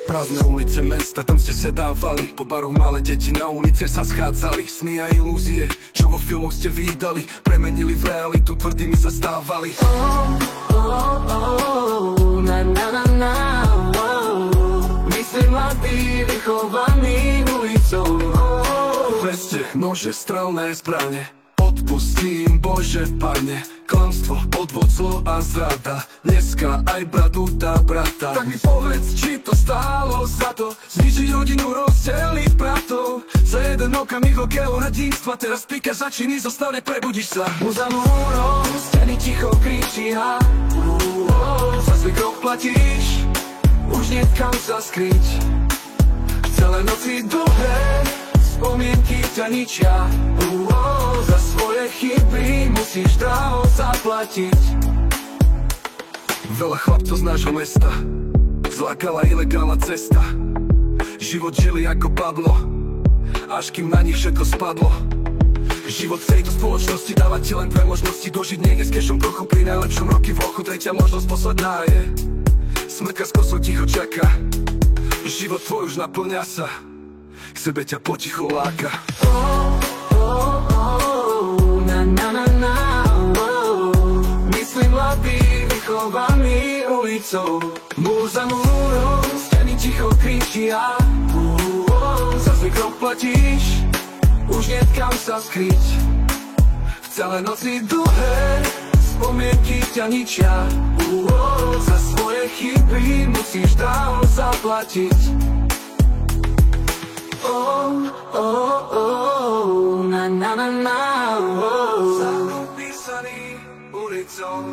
Prázdne ulice mesta, tam ste sedávali. Po baroch malé deti na ulice sa schádzali. Sny a ilúzie, čo vo filmoch ste videli, premenili v realitu, tvrdými sa stávali. Na na na na, my sme mladí, vychovaní ulicou. Veste, nože, strelné zbrane, odpustím Bože Pane. Klamstvo, podvod, zlo a zrada, dneska aj brat dá brata. Tak mi povedz, či to stálo za to, zničiť rodinu, rozdeliť bratov. Za jeden okamih okého radinstva, teraz píka za činy, zostane, prebudíš sa. Mu za múrom, steny ticho kričia. Za svoj krok platíš, už nie kam sa skryť. Celé noci dlhé, spomienky ťa ničia. Za svoje chyby musíš draho zaplatiť. Veľa chlapcov z nášho mesta zlákala ilegálna cesta. Život žili ako padlo, až kým na nich všetko spadlo. Život v tejto spoločnosti dáva ti len dve možnosti: dožiť niekde s kešom trochu pri najlepšom roky v ochu. Tretia možnosť, posledná je smrtka s kosou ticho čaká. Život tvoj už naplňa sa, k sebe ťa potichu láka. Na na na na, my sme mladí, vychovaní ulicou. Múr za múrom, steny ticho kričia. Za svoj krok platíš, už nie kam sa skryť. V celé noci dlhé, spomienky ťa ničia. Za svoje chyby musíš draho zaplatiť. Na na na na, Zákon písaný ulicou.